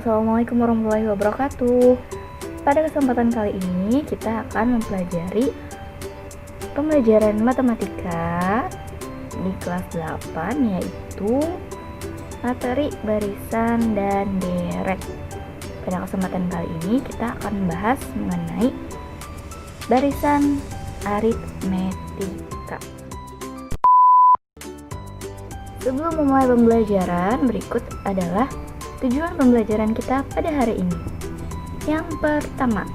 Assalamualaikum warahmatullahi wabarakatuh. Pada kesempatan kali ini kita akan mempelajari pembelajaran matematika di kelas 8, yaitu materi barisan dan deret. Pada kesempatan kali ini kita akan membahas mengenai barisan aritmetika. Sebelum memulai pembelajaran, berikut adalah tujuan pembelajaran kita pada hari ini. Yang pertama,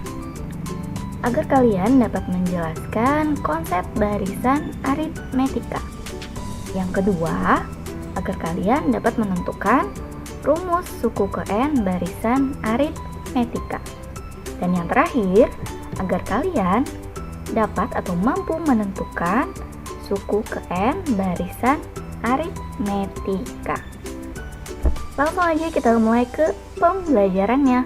agar kalian dapat menjelaskan konsep barisan aritmetika. Yang kedua, agar kalian dapat menentukan rumus suku ke N barisan aritmetika. Dan yang terakhir, agar kalian dapat atau mampu menentukan suku ke N barisan aritmetika. Langsung aja kita mulai ke pembelajarannya.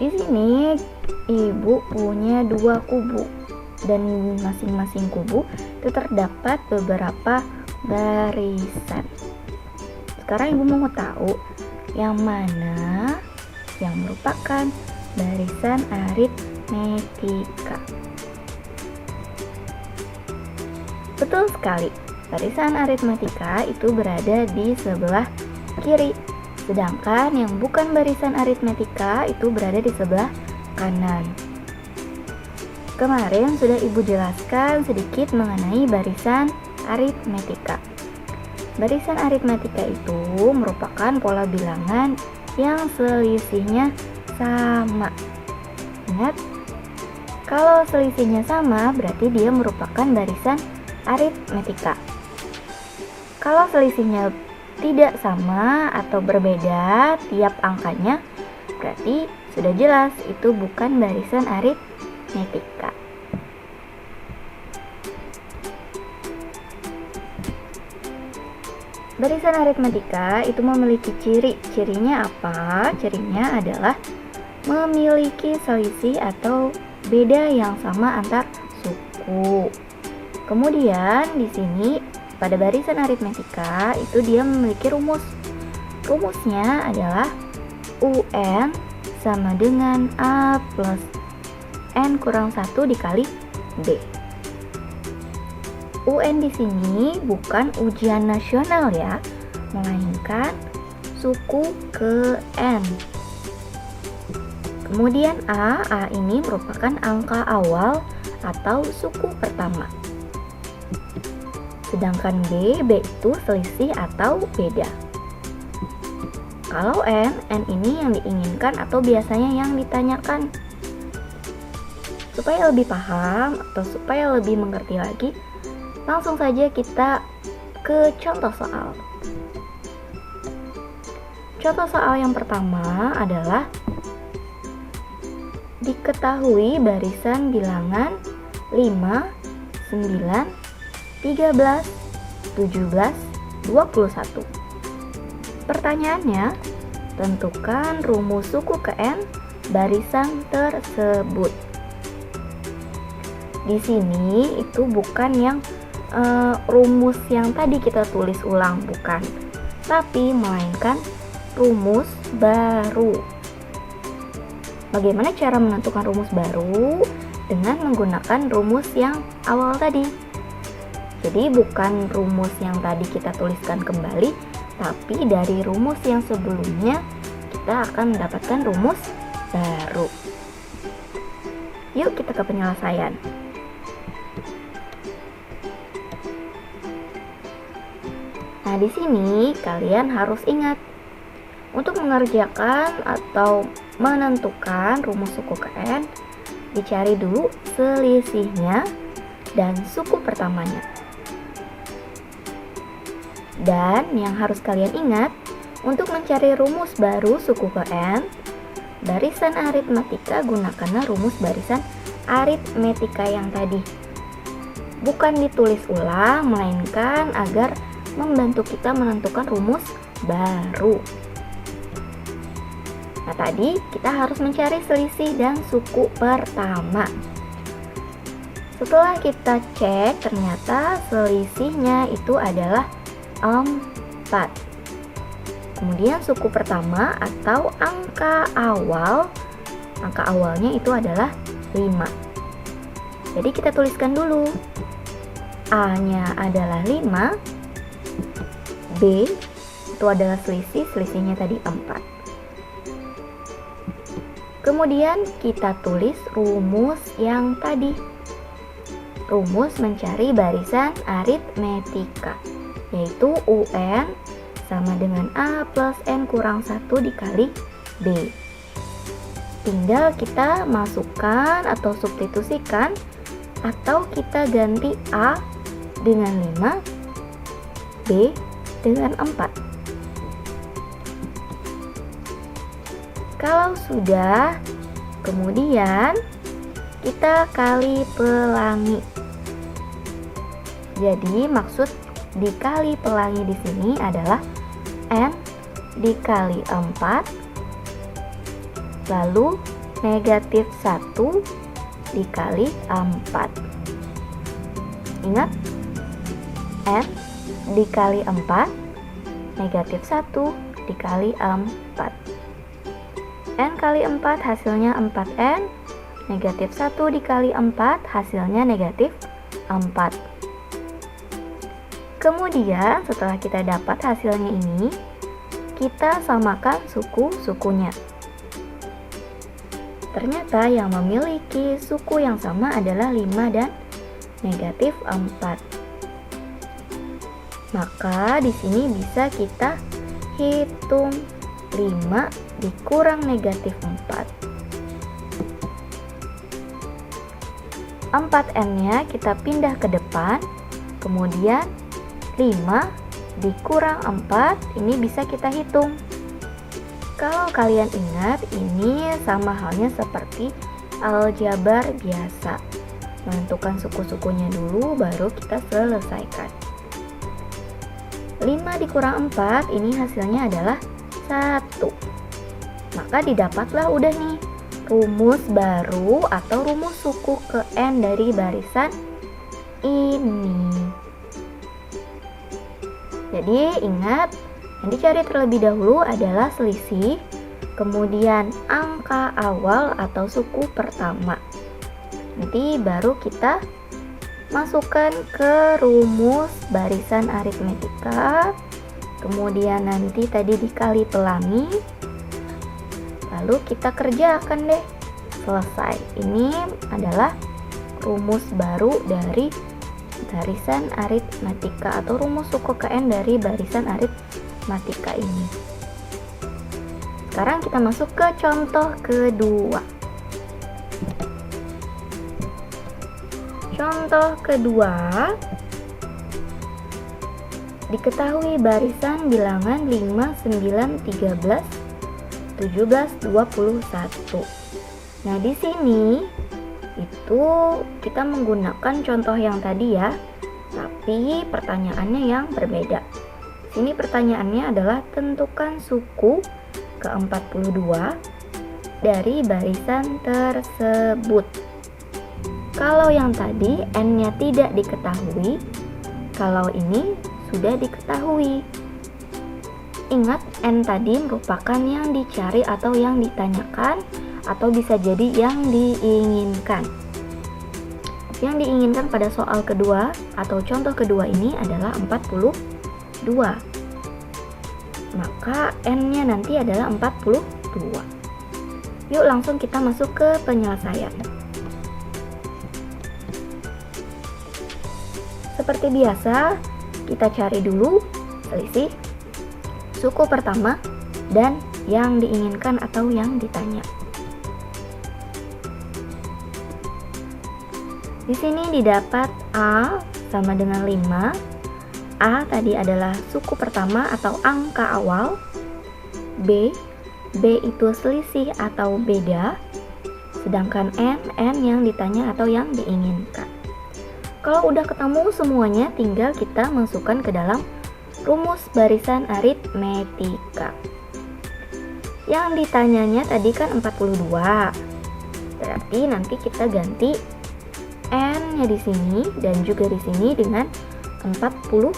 Di sini ibu punya 2 kubu, dan masing-masing kubu itu terdapat beberapa barisan. Sekarang ibu mau tahu yang mana yang merupakan barisan aritmetika. Betul sekali, barisan aritmetika itu berada di sebelah kiri, sedangkan yang bukan barisan aritmetika itu berada di sebelah kanan. Kemarin sudah ibu jelaskan sedikit mengenai barisan aritmetika. Barisan aritmetika itu merupakan pola bilangan yang selisihnya sama. Ingat, kalau selisihnya sama berarti dia merupakan barisan aritmetika. Kalau selisihnya tidak sama atau berbeda tiap angkanya, berarti sudah jelas itu bukan barisan aritmetika. Barisan aritmetika itu memiliki ciri. Cirinya apa? Cirinya adalah memiliki selisih atau beda yang sama antar suku. Kemudian di sini pada barisan aritmetika itu dia memiliki rumus. Rumusnya adalah UN sama dengan A plus N kurang 1 dikali B. UN di sini bukan ujian nasional ya, melainkan suku ke N. Kemudian A ini merupakan angka awal atau suku pertama. Sedangkan B itu selisih atau beda. Kalau N ini yang diinginkan atau biasanya yang ditanyakan. Supaya lebih paham atau supaya lebih mengerti lagi, langsung saja kita ke contoh soal. Contoh soal yang pertama adalah diketahui barisan bilangan 5, 9, 13, 17, 21. Pertanyaannya, tentukan rumus suku ke N barisan tersebut. Di sini itu bukan yang rumus yang tadi kita tulis ulang, bukan, tapi melainkan rumus baru. Bagaimana cara menentukan rumus baru? Dengan menggunakan rumus yang awal tadi. Jadi bukan rumus yang tadi kita tuliskan kembali, tapi dari rumus yang sebelumnya kita akan mendapatkan rumus baru. Yuk kita ke penyelesaian. Nah, di sini kalian harus ingat untuk mengerjakan atau menentukan rumus suku ke N, dicari dulu selisihnya dan suku pertamanya. Dan yang harus kalian ingat, untuk mencari rumus baru suku ke N, barisan aritmetika gunakanlah rumus barisan aritmetika yang tadi. Bukan ditulis ulang, melainkan agar membantu kita menentukan rumus baru. Nah, tadi kita harus mencari selisih dan suku pertama. Setelah kita cek, ternyata selisihnya itu adalah 4. Kemudian suku pertama atau angka awalnya itu adalah 5. Jadi kita tuliskan dulu. A-nya adalah 5, B itu adalah selisihnya tadi 4. Kemudian kita tulis rumus yang tadi. Rumus mencari barisan aritmetika, yaitu UN sama dengan A plus N kurang 1 dikali B. Tinggal kita masukkan atau substitusikan, atau kita ganti A dengan 5, B dengan 4. Kalau sudah, kemudian kita kali pelangi. Jadi maksud dikali pelangi di sini adalah N dikali 4, lalu negatif 1 dikali 4. Ingat, N dikali 4, negatif 1 dikali 4. N kali 4 hasilnya 4N, negatif 1 dikali 4 hasilnya negatif 4. Kemudian setelah kita dapat hasilnya ini, kita samakan suku-sukunya. Ternyata yang memiliki suku yang sama adalah 5 dan negatif 4. Maka di sini bisa kita hitung 5 dikurang negatif 4. 4N-nya kita pindah ke depan, kemudian 5 dikurang 4, ini bisa kita hitung. Kalau kalian ingat, ini sama halnya seperti aljabar biasa. Menentukan suku-sukunya dulu, baru kita selesaikan. 5 dikurang 4, ini hasilnya adalah 1. Maka didapatlah udah nih rumus baru atau rumus suku ke N dari barisan ini. Jadi ingat, yang dicari terlebih dahulu adalah selisih, kemudian angka awal atau suku pertama. Nanti baru kita masukkan ke rumus barisan aritmetika, kemudian nanti tadi dikali pelangi, lalu kita kerjakan deh. Selesai. Ini adalah rumus baru dari barisan aritmetika atau rumus suku ke N dari barisan aritmetika ini. Sekarang kita masuk ke contoh kedua. Contoh kedua, diketahui barisan bilangan 5, 9, 13, 17, 21. Nah, di sini itu kita menggunakan contoh yang tadi ya, tapi pertanyaannya yang berbeda. Sini pertanyaannya adalah tentukan suku ke-42 dari barisan tersebut. Kalau yang tadi N-nya tidak diketahui, kalau ini sudah diketahui. Ingat, N tadi merupakan yang dicari atau yang ditanyakan, atau bisa jadi yang diinginkan. Yang diinginkan pada soal kedua atau contoh kedua ini adalah 42. Maka N-nya nanti adalah 42. Yuk langsung kita masuk ke penyelesaian. Seperti biasa, kita cari dulu selisih, suku pertama, dan yang diinginkan atau yang ditanya. Di sini didapat A sama dengan 5. A tadi adalah suku pertama atau angka awal. B itu selisih atau beda. Sedangkan N yang ditanya atau yang diinginkan. Kalau udah ketemu semuanya, tinggal kita masukkan ke dalam rumus barisan aritmetika. Yang ditanyanya tadi kan 42. Berarti nanti kita ganti N-nya di sini dan juga di sini dengan 42.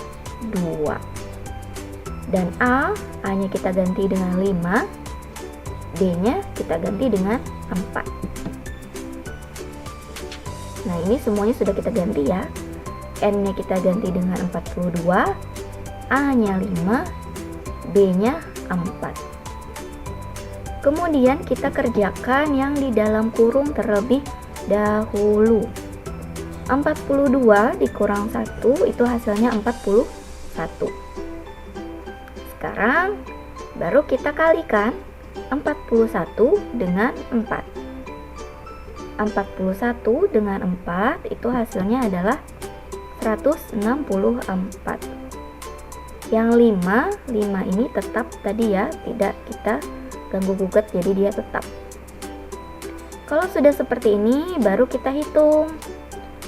Dan A-nya kita ganti dengan 5, B-nya kita ganti dengan 4. Nah, ini semuanya sudah kita ganti ya. N-nya kita ganti dengan 42, A-nya 5, B-nya 4. Kemudian kita kerjakan yang di dalam kurung terlebih dahulu. 42 dikurang 1 itu hasilnya 41. Sekarang baru kita kalikan 41 dengan 4. 41 dengan 4 itu hasilnya adalah 164. Yang 5 ini tetap tadi ya, tidak kita ganggu gugat, jadi dia tetap. Kalau sudah seperti ini baru kita hitung.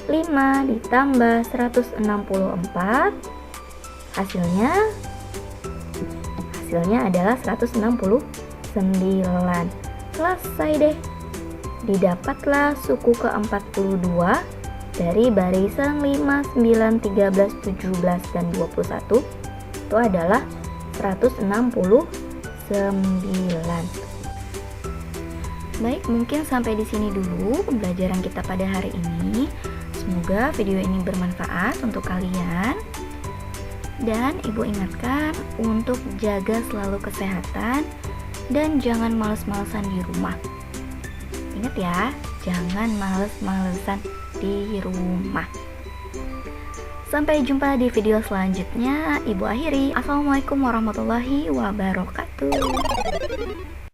5 ditambah 164 hasilnya adalah 169. Selesai deh. Didapatlah suku ke-42 dari barisan 5, 9, 13, 17, dan 21 itu adalah 169. Baik, mungkin sampai di sini dulu pembelajaran kita pada hari ini. Semoga video ini bermanfaat untuk kalian. Dan Ibu ingatkan untuk jaga selalu kesehatan dan jangan males-malesan di rumah. Ingat ya, jangan males-malesan di rumah. Sampai jumpa di video selanjutnya. Ibu akhiri. Assalamualaikum warahmatullahi wabarakatuh.